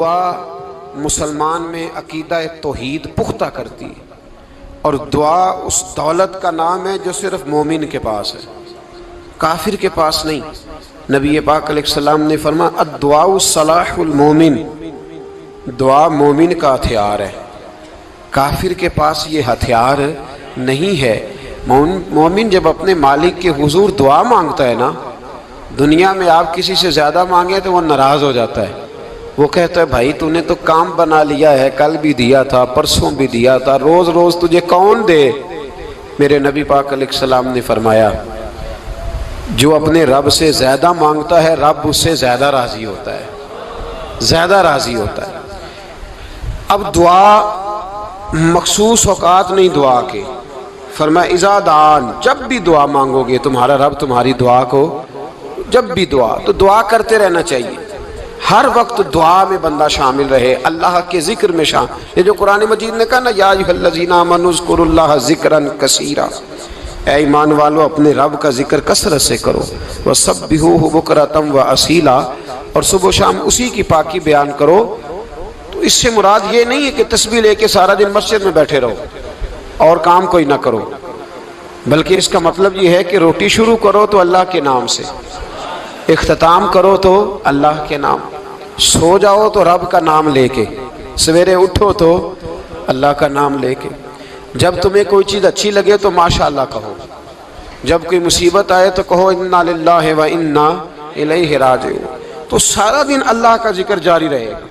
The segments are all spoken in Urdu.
دعا مسلمان میں عقیدہ توحید پختہ کرتی ہے، اور دعا اس دولت کا نام ہے جو صرف مومن کے پاس ہے، کافر کے پاس نہیں۔ نبی پاک علیہ السلام نے فرمایا الدعاء صلاح المومن، دعا مومن کا ہتھیار ہے، کافر کے پاس یہ ہتھیار نہیں ہے۔ مومن جب اپنے مالک کے حضور دعا مانگتا ہے نا، دنیا میں آپ کسی سے زیادہ مانگے تو وہ ناراض ہو جاتا ہے، وہ کہتا ہے بھائی تو نے تو کام بنا لیا ہے، کل بھی دیا تھا، پرسوں بھی دیا تھا، روز روز تجھے کون دے؟ میرے نبی پاک علیہ السلام نے فرمایا جو اپنے رب سے زیادہ مانگتا ہے رب اس سے زیادہ راضی ہوتا ہے، زیادہ راضی ہوتا ہے۔ اب دعا مخصوص اوقات نہیں دعا کے، فرمایا اذا دعان، جب بھی دعا مانگو گے تمہارا رب تمہاری دعا کو، جب بھی دعا تو دعا کرتے رہنا چاہیے، ہر وقت دعا میں بندہ شامل رہے، اللہ کے ذکر میں شامل۔ یہ جو قرآن مجید نے کہا نا یا ایھا الذین آمنوا اذکروا اللہ ذکرا کثیرا، اے ایمان والو اپنے رب کا ذکر کثرت سے کرو، وسبحوہ بکرۃ واصیلا، اور صبح و شام اسی کی پاکی بیان کرو۔ تو اس سے مراد یہ نہیں ہے کہ تسبیح لے کے سارا دن مسجد میں بیٹھے رہو اور کام کوئی نہ کرو، بلکہ اس کا مطلب یہ ہے کہ روٹی شروع کرو تو اللہ کے نام سے، اختتام کرو تو اللہ کے نام، سو جاؤ تو رب کا نام لے کے، سویرے اٹھو تو اللہ کا نام لے کے، جب تمہیں کوئی چیز اچھی لگے تو ماشاءاللہ کہو، جب کوئی مصیبت آئے تو کہو انا للہ و انا الیہ راجعون۔ تو سارا دن اللہ کا ذکر جاری رہے گا۔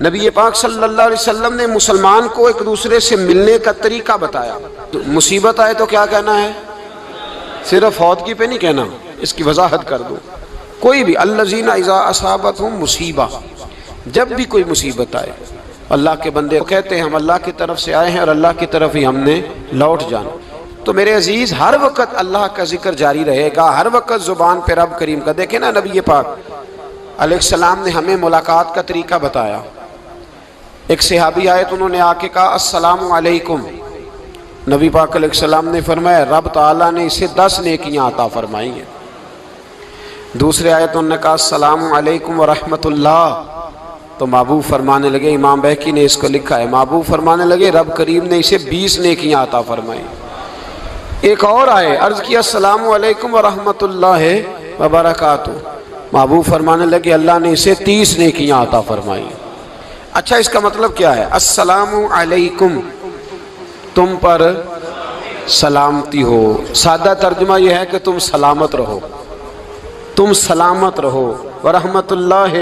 نبی پاک صلی اللہ علیہ وسلم نے مسلمان کو ایک دوسرے سے ملنے کا طریقہ بتایا۔ مصیبت آئے تو کیا کہنا ہے؟ صرف فوت کی پہ نہیں کہنا، اس کی وضاحت کر دو۔ کوئی بھی الذین اذا اصابتہم مصیبہ، جب بھی کوئی مصیبت آئے اللہ کے بندے کہتے ہیں ہم اللہ کی طرف سے آئے ہیں اور اللہ کی طرف ہی ہم نے لوٹ جانا۔ تو میرے عزیز ہر وقت اللہ کا ذکر جاری رہے گا، ہر وقت زبان پہ رب کریم کا۔ دیکھیں نا نبی پاک علیہ السلام نے ہمیں ملاقات کا طریقہ بتایا۔ ایک صحابی آئے تو انہوں نے آ کے کہا السلام علیکم، نبی پاک علیہ السلام نے فرمایا رب تعالیٰ نے اسے 10 نیکیاں عطا فرمائی ہیں۔ دوسرے آئے تو انہوں نے کہا السلام علیکم ورحمۃ اللہ، تو محبوب فرمانے لگے، امام بہقی نے اس کو لکھا ہے، محبوب فرمانے لگے رب کریم نے اسے 20 نیکیاں عطا فرمائی۔ ایک اور آئے، عرض کیا السلام علیکم ورحمۃ اللہ وبرکاتہ، محبوب فرمانے لگے اللہ نے اسے 30 نیکیاں عطا فرمائی۔ اچھا اس کا مطلب کیا ہے؟ السلام علیکم، تم پر سلامتی ہو، سادہ ترجمہ یہ ہے کہ تم سلامت رہو، تم سلامت رہو، ورحمۃ اللہ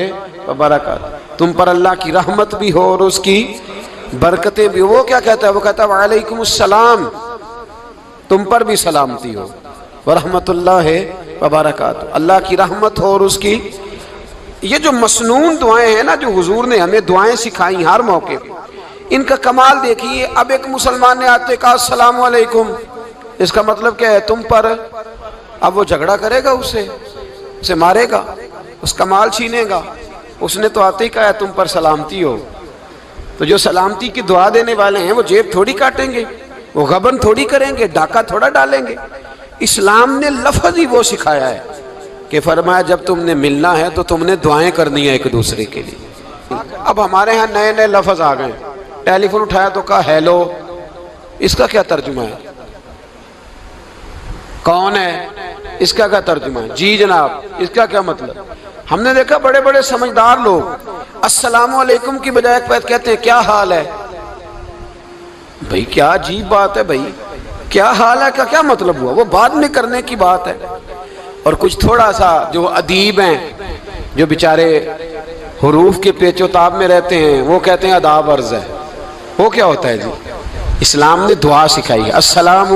وبرکاتہ، تم پر اللہ کی رحمت بھی ہو اور اس کی برکتیں بھی ہو۔ وہ کیا کہتا ہے؟ وہ کہتا ہے وعلیکم السلام، تم پر بھی سلامتی ہو، ورحمۃ اللہ وبرکاتہ، اللہ کی رحمت ہو اور اس کی۔ یہ جو مسنون دعائیں ہیں نا جو حضور نے ہمیں دعائیں سکھائیں ہر موقع پہ، ان کا کمال دیکھیے۔ اب ایک مسلمان نے آتے کہا السلام علیکم، اس کا مطلب کیا ہے؟ تم پر۔ اب وہ جھگڑا کرے گا اسے مارے گا، اس کا مال چھینے گا؟ اس نے تو آتے ہی کہا تم پر سلامتی ہو۔ تو جو سلامتی کی دعا دینے والے ہیں وہ جیب تھوڑی کاٹیں گے، وہ غبن تھوڑی کریں گے، ڈاکہ تھوڑا ڈالیں گے۔ اسلام نے لفظ ہی وہ سکھایا ہے کہ فرمایا جب تم نے ملنا ہے تو تم نے دعائیں کرنی ہیں ایک دوسرے کے لیے۔ اب ہمارے ہاں نئے نئے لفظ آ گئے، ٹیلی فون اٹھایا تو کہا ہیلو، اس کا کیا ترجمہ ہے؟ کون ہے؟ اس کا کیا ترجمہ ہے؟ جی جناب، اس کا کیا مطلب؟ ہم نے دیکھا بڑے بڑے سمجھدار لوگ السلام علیکم کی بجائے کہتے ہیں کیا حال ہے؟ بھئی کیا عجیب بات ہے، بھئی کیا حال ہے کا کیا مطلب ہوا؟ وہ بعد میں کرنے کی بات ہے۔ اور کچھ تھوڑا سا جو ادیب ہیں، جو بیچارے حروف کے پیچ و تاب میں رہتے ہیں، وہ کہتے ہیں آداب عرض ہے۔ وہ کیا ہوتا ہے جی؟ اسلام نے دعا سکھائی ہے السلام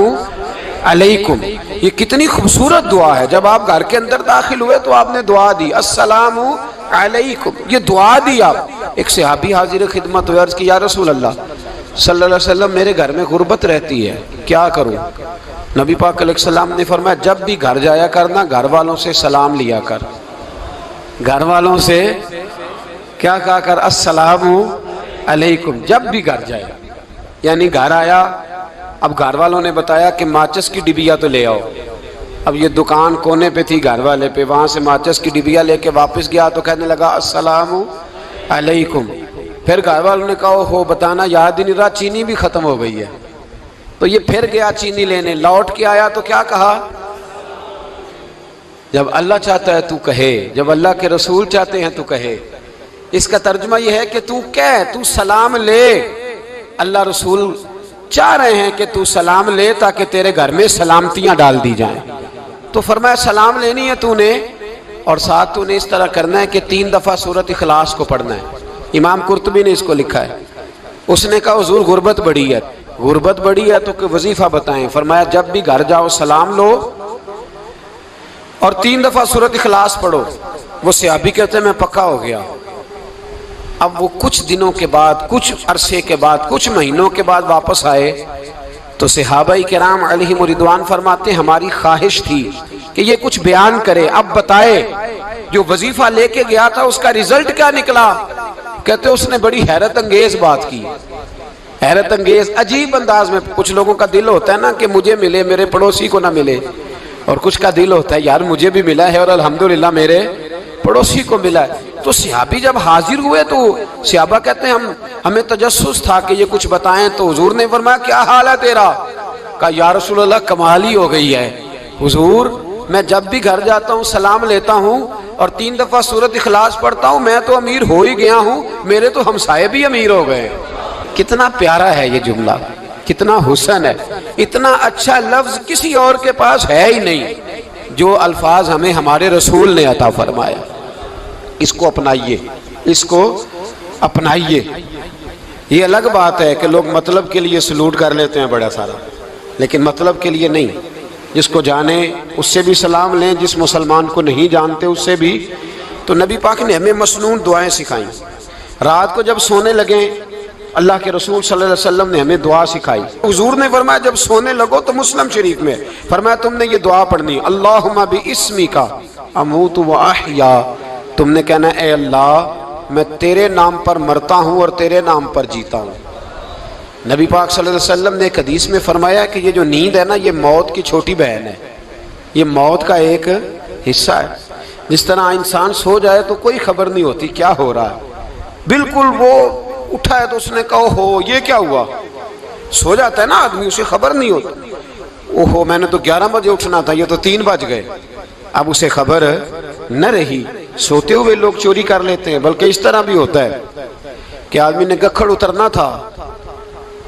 علیکم، یہ کتنی خوبصورت دعا ہے۔ جب آپ گھر کے اندر داخل ہوئے تو آپ نے دعا دی السلام علیکم، یہ دعا دی آپ۔ ایک صحابی حاضر خدمت ہوئے، عرض کی یا رسول اللہ صلی اللہ علیہ وسلم میرے گھر میں غربت رہتی ہے، کیا کروں؟ نبی پاک علیہ السلام نے فرمایا جب بھی گھر جایا کرنا گھر والوں سے سلام لیا کر، گھر والوں سے کیا کہا کر؟ السلام علیکم، جب بھی گھر جائے۔ یعنی گھر آیا، اب گھر والوں نے بتایا کہ ماچس کی ڈبیا تو لے آؤ۔ اب یہ دکان کونے پہ تھی گھر والے پہ، وہاں سے ماچس کی ڈبیا لے کے واپس گیا تو کہنے لگا السلام علیکم. پھر گھر والوں نے کہا ہو بتانا یاد ہی نہیں رہا، چینی بھی ختم ہو گئی ہے. تو یہ پھر گیا چینی لینے، لوٹ کے آیا تو کیا کہا؟ جب اللہ چاہتا ہے تو کہے، جب اللہ کے رسول چاہتے ہیں تو کہے. اس کا ترجمہ یہ ہے کہ تو کہہ، تو سلام لے. اللہ رسول چاہ رہے ہیں کہ تو سلام لے تاکہ تیرے گھر میں سلامتیاں ڈال دی جائیں. تو فرمایا سلام لینی ہے تو نے، اور ساتھ تو نے اس طرح کرنا ہے کہ 3 دفعہ سورۃ اخلاص کو پڑھنا ہے. امام قرطبی نے اس کو لکھا ہے. اس نے کہا حضور غربت بڑی ہے. غربت بڑی ہے تو کہ وظیفہ بتائیں. فرمایا جب بھی گھر جاؤ سلام لو اور 3 دفعہ سورۃ اخلاص پڑھو. وہ صحابی کہتے ہیں میں پکا ہو گیا. اب وہ کچھ دنوں کے بعد، کچھ عرصے کے بعد، کچھ مہینوں کے بعد واپس آئے تو صحابہ کرام علیہم رضوان فرماتے ہیں ہماری خواہش تھی کہ یہ کچھ بیان کرے، اب بتائے جو وظیفہ لے کے گیا تھا اس کا رزلٹ کیا نکلا. کہتے اس نے بڑی حیرت انگیز بات کی، حیرت انگیز عجیب انداز میں. کچھ لوگوں کا دل ہوتا ہے نا کہ مجھے ملے میرے پڑوسی کو نہ ملے، اور کچھ کا دل ہوتا ہے یار مجھے بھی ملا ہے اور الحمدللہ میرے پڑوسی کو ملا ہے. تو صحابی جب حاضر ہوئے تو صحابہ کہتے ہیں ہمیں تجسس تھا کہ یہ کچھ بتائیں. تو حضور نے فرمایا کیا حال ہے تیرا؟ کہا یا رسول اللہ کمال ہی ہو گئی ہے حضور، میں جب بھی گھر جاتا ہوں سلام لیتا ہوں اور 3 دفعہ سورۃ اخلاص پڑھتا ہوں. میں تو امیر ہو ہی گیا ہوں، میرے تو ہمسائے بھی امیر ہو گئے. کتنا پیارا ہے یہ جملہ، کتنا حسن ہے. اتنا اچھا لفظ کسی اور کے پاس ہے ہی نہیں جو الفاظ ہمیں ہمارے رسول نے عطا فرمایا. اس کو اپنائیے، اس کو اپنائیے. یہ الگ بات ہے کہ لوگ مطلب کے لیے سلوٹ کر لیتے ہیں بڑا سارا، لیکن مطلب کے لیے نہیں. جس کو جانے اس سے بھی سلام لیں، جس مسلمان کو نہیں جانتے اس سے بھی. تو نبی پاک نے ہمیں مسنون دعائیں سکھائیں. رات کو جب سونے لگیں اللہ کے رسول صلی اللہ علیہ وسلم نے ہمیں دعا سکھائی. حضور نے فرمایا جب سونے لگو تو مسلم شریف میں فرمایا تم نے یہ دعا پڑھنی، اللہم باسمک اموت و احیا. تم نے کہنا اے اللہ میں تیرے نام پر مرتا ہوں اور تیرے نام پر جیتا ہوں. نبی پاک صلی اللہ علیہ وسلم نے ایک حدیث میں فرمایا کہ یہ جو نیند ہے نا یہ موت کی چھوٹی بہن ہے، یہ موت کا ایک حصہ ہے. جس طرح انسان سو جائے تو کوئی خبر نہیں ہوتی کیا ہو رہا ہے، بالکل وہ اٹھا ہے تو اس نے کہا ہو یہ کیا ہوا. سو جاتا ہے نا آدمی اسے خبر نہیں ہوتی، اوہو میں نے تو 11 بجے اٹھنا تھا یہ تو 3 بج گئے. اب اسے خبر نہ رہی. سوتے ہوئے لوگ چوری کر لیتے ہیں، بلکہ اس طرح بھی ہوتا ہے کہ آدمی نے گکھڑ اترنا تھا،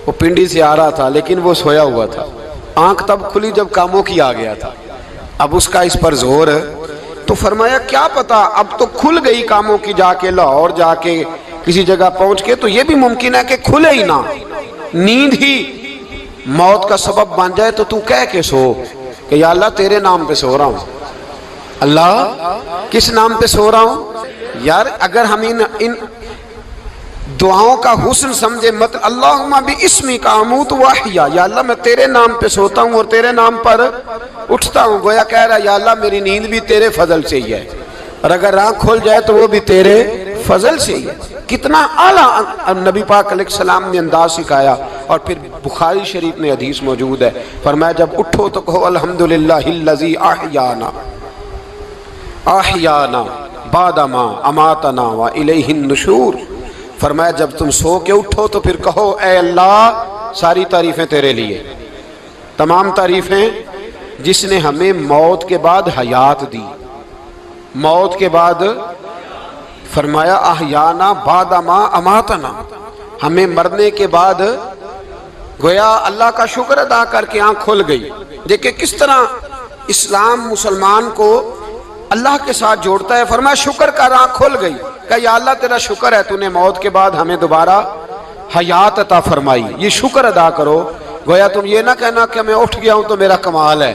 وہ پنڈی سے آ رہا تھا لیکن وہ سویا ہوا تھا. آنکھ تب کھلی جب کاموں کی آ گیا تھا. اب اس کا اس پر زور، تو فرمایا کیا پتا اب تو کھل گئی کاموں کی، جا کے لاہور جا کے کسی جگہ پہنچ کے تو یہ بھی ممکن ہے کہ کھلے ہی نہ، نیند ہی موت کا سبب بن جائے. تو کہہ کے سو کہ یا اللہ تیرے نام پہ سو رہا ہوں. اللہ کس نام پہ سو رہا ہوں؟ یار اگر ہم ان دعاؤں کا حسن سمجھے مت اللہم باسمک اموت و احیا، یا اللہ میں تیرے نام پہ سوتا ہوں اور تیرے نام پر اٹھتا ہوں. گویا کہہ رہا یا اللہ میری نیند بھی تیرے فضل سے ہی ہے، اور اگر آنکھ کھل جائے تو وہ بھی تیرے فضل سے ہی ہے. کتنا اعلیٰ نبی پاک علیہ السلام نے انداز سکھایا. اور پھر بخاری شریف میں حدیث موجود ہے، فرمایا جب اٹھو تو کہو الحمدللہ الذی احیانا احیانا بعد ما اماتنا والیہ النشور. فرمایا جب تم سو کے اٹھو تو پھر کہو اے اللہ ساری تعریفیں تیرے لیے، تمام تعریفیں جس نے ہمیں موت کے بعد حیات دی. موت کے بعد فرمایا احیانا بعد ما اماتنا، ہمیں مرنے کے بعد گویا اللہ کا شکر ادا کر کے آنکھ کھل گئی. دیکھیں کس طرح اسلام مسلمان کو اللہ کے ساتھ جوڑتا ہے. فرمایا شکر کر، آنکھ کھل گئی. کہ یا اللہ تیرا شکر ہے تو نے موت کے بعد ہمیں دوبارہ حیات عطا فرمائی، یہ شکر ادا کرو. گویا تم یہ نہ کہنا کہ میں اٹھ گیا ہوں تو میرا کمال ہے،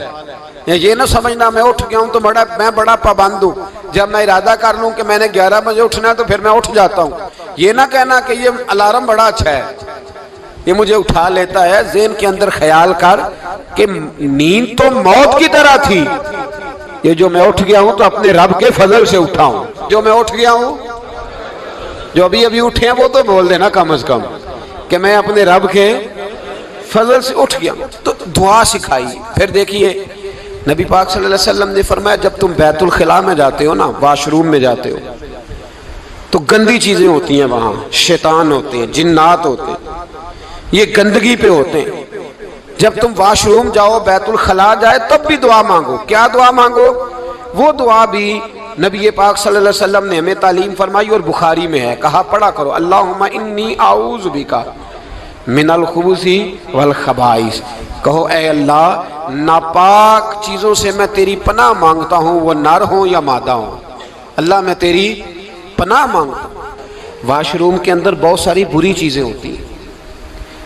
یا یہ نہ سمجھنا میں اٹھ گیا ہوں تو میں بڑا پابند ہوں، جب میں ارادہ کر لوں کہ میں نے 11 بجے اٹھنا ہے تو پھر میں اٹھ جاتا ہوں. یہ نہ کہنا کہ یہ الارم بڑا اچھا ہے، یہ مجھے اٹھا لیتا ہے. ذہن کے اندر خیال کر کہ نیند تو موت کی طرح تھی، یہ جو میں اٹھ گیا ہوں تو اپنے رب کے فضل سے اٹھا ہوں. جو میں اٹھ گیا ہوں، جو ابھی اٹھے ہیں وہ تو بول دینا کم از کم کہ میں اپنے رب کے فضل سے اٹھ گیا. تو دعا سکھائی. پھر دیکھیے نبی پاک صلی اللہ علیہ وسلم نے فرمایا جب تم بیت الخلاء میں جاتے ہو نا، واش روم میں جاتے ہو، تو گندی چیزیں ہوتی ہیں وہاں، شیطان ہوتے ہیں، جنات ہوتے ہیں، یہ گندگی پہ ہوتے ہیں۔ جب تم واش روم جاؤ، بیت الخلاء جائے، تب بھی دعا مانگو۔ کیا دعا مانگو؟ وہ دعا بھی نبی پاک صلی اللہ علیہ وسلم نے ہمیں تعلیم فرمائی اور بخاری میں ہے، کہا پڑھا کرو، اللہم انی اعوذ بک من الخبث والخبائث۔ کہو اے اللہ، ناپاک چیزوں سے میں تیری پناہ مانگتا ہوں، وہ نر ہوں یا مادہ ہوں۔ اللہ میں تیری پناہ مانگتا ہوں۔ واش روم کے اندر بہت ساری بری چیزیں ہوتی ہیں،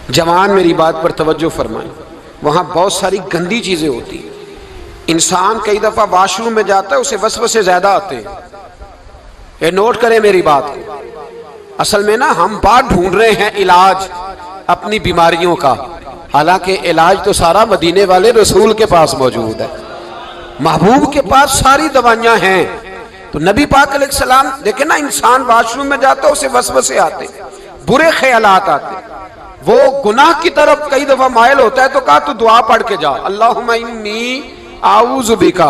جوان میری بات پر توجہ فرمائیں، وہاں بہت ساری گندی چیزیں ہوتی ہیں۔ انسان کئی دفعہ واش روم میں جاتا ہے، اسے وسوسے زیادہ آتے ہیں، یہ نوٹ کریں میری بات کو۔ اصل میں نا ہم بات ڈھونڈ رہے ہیں علاج اپنی بیماریوں کا، حالانکہ علاج تو سارا مدینے والے رسول کے پاس موجود ہے، محبوب کے پاس ساری دوائیاں ہیں۔ تو نبی پاک علیہ السلام دیکھیں نا، انسان واش روم میں جاتا ہے، اسے وسوسے آتے، برے خیالات آتے، وہ گناہ کی طرف کئی دفعہ مائل ہوتا ہے، تو کہا تو دعا پڑھ کے جا، اللہم انی اعوذ بک،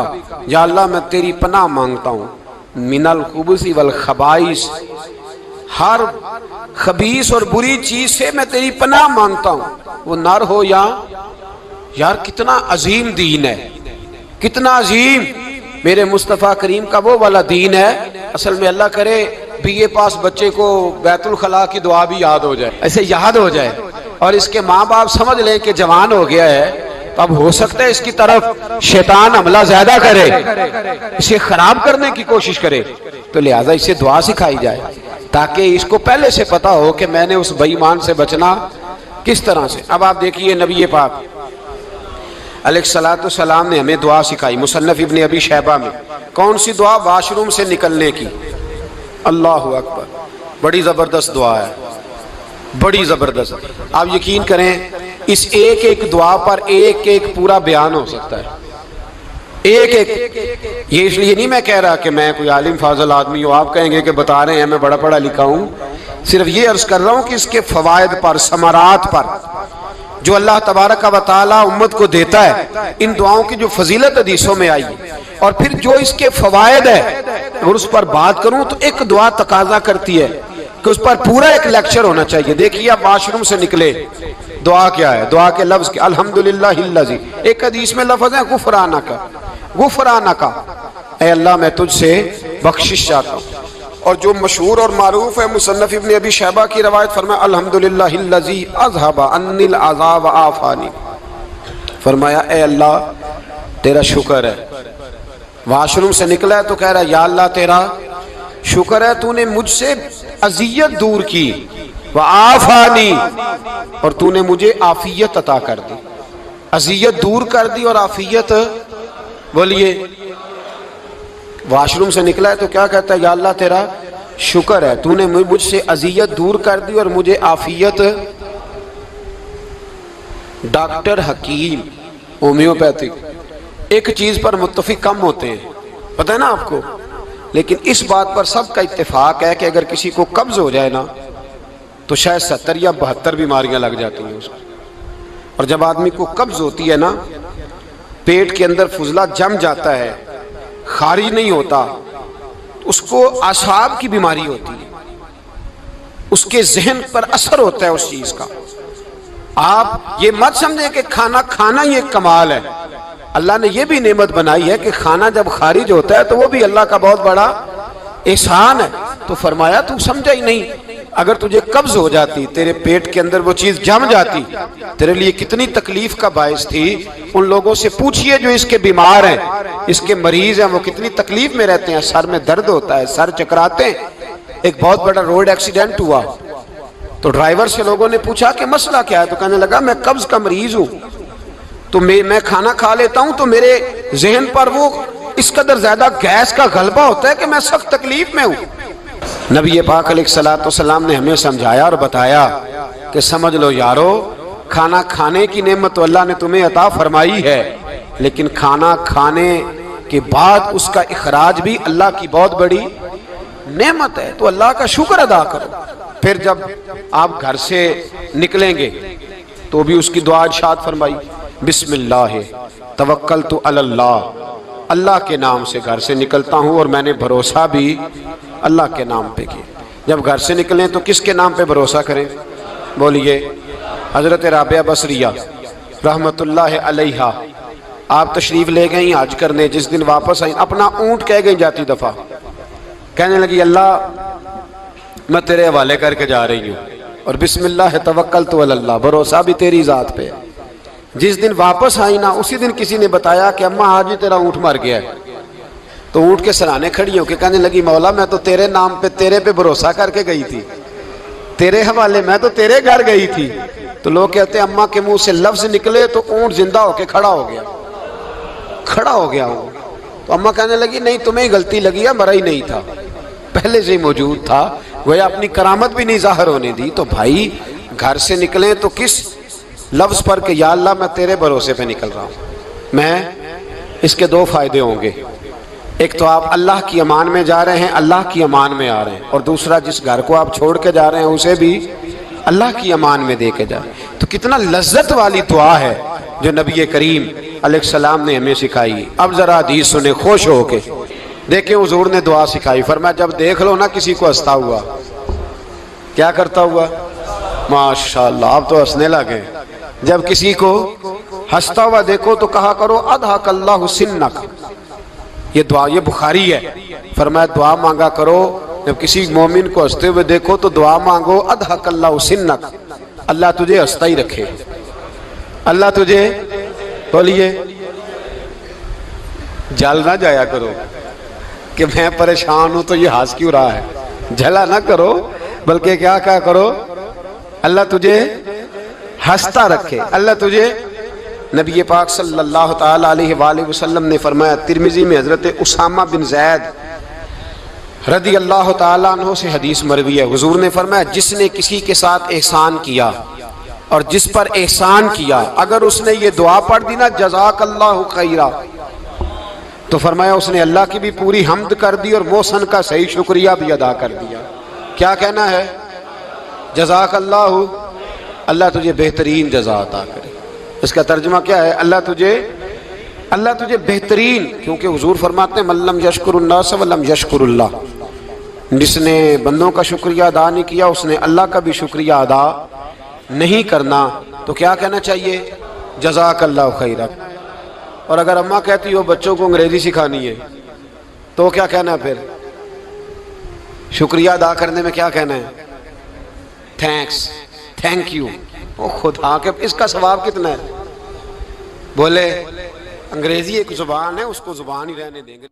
یا اللہ میں تیری پناہ مانگتا ہوں، من الخبث والخبائث، ہر خبیث اور بری چیز سے میں تیری پناہ مانگتا ہوں، وہ نر ہو یا یار کتنا عظیم دین ہے، کتنا عظیم میرے مصطفیٰ کریم کا وہ والا دین ہے۔ اصل میں اللہ کرے بی اے پاس بچے کو بیت الخلاء کی دعا بھی یاد ہو جائے، ایسے یاد ہو جائے، اور اس کے ماں باپ سمجھ لیں کہ جوان ہو گیا ہے، تو اب ہو سکتا ہے اس کی طرف شیطان حملہ زیادہ کرے، اسے خراب کرنے کی کوشش کرے، تو لہٰذا اسے دعا سکھائی جائے تاکہ اس کو پہلے سے پتا ہو کہ میں نے اس بے ایمان سے بچنا کس طرح سے۔ اب آپ دیکھیے نبی پاک علیہ السلام نے ہمیں دعا سکھائی، مصنف ابن ابی شیبہ میں۔ کون سی دعا؟ واش روم سے نکلنے کی۔ اللہ اکبر، بڑی زبردست دعا ہے، بڑی زبردست۔ آپ یقین کریں اس ایک ایک دعا پر ایک ایک پورا بیان ہو سکتا ہے، ایک ایک۔ یہ اس لیے نہیں میں کہہ رہا کہ میں کوئی عالم فاضل آدمی ہوں، آپ کہیں گے کہ بتا رہے ہیں میں بڑا پڑھا لکھا ہوں، صرف یہ عرض کر رہا ہوں کہ اس کے فوائد پر، ثمرات پر جو اللہ تبارک و تعالی امت کو دیتا ہے، ان دعاؤں کی جو فضیلت حدیثوں میں آئی ہے، اور پھر جو اس کے فوائد ہے، اگر اس پر بات کروں تو ایک دعا تقاضا کرتی ہے کہ اس پر پورا ایک لیکچر ہونا چاہیے۔ دیکھیے آپ واش روم سے نکلے، دعا کیا ہے؟ دعا کے لفظ کے الحمدللہ الذی، ایک حدیث میں لفظ ہے غفرانک، غفرانک، اے اللہ میں تجھ سے بخشش چاہتا ہوں۔ اور جو مشہور اور معروف ہے مصنف ابن ابی شیبہ کی روایت، فرمایا الحمدللہ الذی اذھب عنی العذاب وعافانی، فرمایا اے اللہ تیرا شکر ہے۔ واش روم سے نکلا ہے تو کہہ رہا ہے یا اللہ تیرا شکر ہے، تو نے مجھ سے اذیت دور کی، وعافانی، اور تو نے مجھے عافیت عطا کر دی، اذیت دور کر دی اور عافیت۔ بولیے، واش روم سے نکلا ہے تو کیا کہتا ہے؟ یا اللہ تیرا شکر ہے، تو نے مجھ سے اذیت دور کر دی اور مجھے عافیت۔ ڈاکٹر حکیم ہومیوپیتھک ایک چیز پر متفق کم ہوتے ہیں، پتہ ہے نا آپ کو، لیکن اس بات پر سب کا اتفاق ہے کہ اگر کسی کو قبض ہو جائے نا تو شاید 70 یا 72 بیماریاں لگ جاتی ہیں اس کو۔ اور جب آدمی کو قبض ہوتی ہے نا، پیٹ کے اندر فضلہ جم جاتا ہے، خارج نہیں ہوتا، اس کو اعصاب کی بیماری ہوتی ہے، اس کے ذہن پر اثر ہوتا ہے اس چیز کا۔ آپ یہ مت سمجھیں کہ کھانا کھانا ہی ایک کمال ہے، اللہ نے یہ بھی نعمت بنائی ہے کہ کھانا جب خارج ہوتا ہے تو وہ بھی اللہ کا بہت بڑا احسان ہے۔ تو فرمایا تو سمجھا ہی نہیں، اگر تجھے قبض ہو جاتی، تیرے پیٹ کے اندر وہ چیز جم جاتی، تیرے لیے کتنی تکلیف کا باعث تھی۔ ان لوگوں سے پوچھئے جو اس کے بیمار ہیں، اس کے مریض ہیں، وہ کتنی تکلیف میں رہتے ہیں، سر میں درد ہوتا ہے، سر چکراتے ہیں۔ ایک بہت بڑا روڈ ایکسیڈنٹ ہوا تو ڈرائیور سے لوگوں نے پوچھا کہ مسئلہ کیا ہے، تو کہنے لگا میں قبض کا مریض ہوں، تو میں کھانا کھا لیتا ہوں تو میرے ذہن پر وہ اس قدر زیادہ گیس کا غلبہ ہوتا ہے کہ میں سخت تکلیف میں ہوں۔ نبی پاک علیہ السلام نے ہمیں سمجھایا اور بتایا کہ سمجھ لو یارو، کھانا کھانے کی نعمت تو اللہ نے تمہیں عطا فرمائی ہے، لیکن کھانا کھانے کے بعد اس کا اخراج بھی اللہ کی بہت بڑی نعمت ہے، تو اللہ کا شکر ادا کرو۔ پھر جب آپ گھر سے نکلیں گے تو بھی اس کی دعا ارشاد فرمائی، بسم اللہ توکلت علی اللہ، اللہ کے نام سے گھر سے نکلتا ہوں اور میں نے بھروسہ بھی اللہ کے نام پہ کیا۔ جب گھر سے نکلیں تو کس کے نام پہ بھروسہ کریں؟ بولیے حضرت رابعہ بصریہ رحمت اللہ علیہا، آپ تشریف لے گئیں حج کرنے، جس دن واپس آئیں اپنا اونٹ کہہ گئیں جاتی دفعہ، کہنے لگی اللہ میں تیرے حوالے کر کے جا رہی ہوں، اور بسم اللہ توکلت علی اللہ، بھروسہ بھی تیری ذات پہ۔ جس دن واپس آئی نا اسی دن کسی نے بتایا کہ اماں آج ہی تیرا اونٹ مر گیا ہے، تو اونٹ کے سرانے کھڑی ہو کے کہنے لگی مولا میں تو تیرے نام پہ تیرے پہ بھروسہ کر کے گئی تھی، تیرے حوالے، میں تو تیرے گھر گئی تھی۔ تو لوگ کہتے ہیں اماں کے منہ سے لفظ نکلے تو اونٹ زندہ ہو کے کھڑا ہو گیا، کھڑا ہو گیا ہوں۔ تو اماں کہنے لگی نہیں تمہیں ہی غلطی لگی ہے، مرا ہی نہیں تھا، پہلے سے ہی موجود تھا، وہ اپنی کرامت بھی نہیں ظاہر ہونے دی۔ تو بھائی گھر سے نکلیں تو کس لفظ پر کہ یا اللہ میں تیرے بھروسے پہ نکل رہا ہوں، میں اس کے دو فائدے ہوں گے، ایک تو آپ اللہ کی امان میں جا رہے ہیں، اللہ کی امان میں آ رہے ہیں، اور دوسرا جس گھر کو آپ چھوڑ کے جا رہے ہیں اسے بھی اللہ کی امان میں دے کے جا رہے ہیں۔ تو کتنا لذت والی دعا ہے جو نبی کریم علیہ السلام نے ہمیں سکھائی۔ اب ذرا حدیث سنیں خوش ہو کے، دیکھیں حضور نے دعا سکھائی، فرمایا جب دیکھ لو نا کسی کو ہنستا ہوا، کیا کرتا ہوا؟ ماشاءاللہ آپ تو ہنسنے لگے۔ جب کسی کو ہنستا ہوا دیکھو تو کہا کرو اضحک اللہ سنک، یہ دعا یہ بخاری ہے، فرمایا دعا مانگا کرو جب کسی مومن کو ہنستے ہوئے دیکھو تو دعا مانگو اضحک اللہ سنک، اللہ تجھے ہنستا ہی رکھے، اللہ تجھے، بولیے جل نہ جایا کرو کہ میں پریشان ہوں تو یہ ہنس کیوں رہا ہے، جھلا نہ کرو، بلکہ کیا کہا کرو اللہ تجھے ہنستا رکھے، اللہ تجھے۔ نبی پاک صلی اللہ تعالی علیہ وآلہ وسلم نے فرمایا، ترمذی میں حضرت اسامہ بن زید رضی اللہ تعالیٰ عنہ سے حدیث مروی ہے، حضور نے فرمایا جس نے کسی کے ساتھ احسان کیا اور جس پر احسان کیا، اگر اس نے یہ دعا پڑھ دی نا جزاک اللہ خیرا، تو فرمایا اس نے اللہ کی بھی پوری حمد کر دی اور محسن کا صحیح شکریہ بھی ادا کر دیا۔ کیا کہنا ہے؟ جزاک اللہ، اللہ تجھے بہترین جزا عطا کرے۔ اس کا ترجمہ کیا ہے؟ اللہ تجھے بہترین، کیونکہ حضور فرماتے ہیں من لم یشکر الناس ولم یشکر اللہ، جس نے بندوں کا شکریہ ادا نہیں کیا اس نے اللہ کا بھی شکریہ ادا نہیں کرنا۔ تو کیا کہنا چاہیے؟ جزاک اللہ خیرا۔ اور اگر اماں کہتی ہو بچوں کو انگریزی سکھانی ہے تو کیا کہنا ہے پھر؟ شکریہ ادا کرنے میں کیا کہنا ہے؟ Thanks, thank you. او خدا کے اس کا ثواب کتنا ہے؟ بولے انگریزی ایک زبان ہے، اس کو زبان ہی رہنے دیں گے۔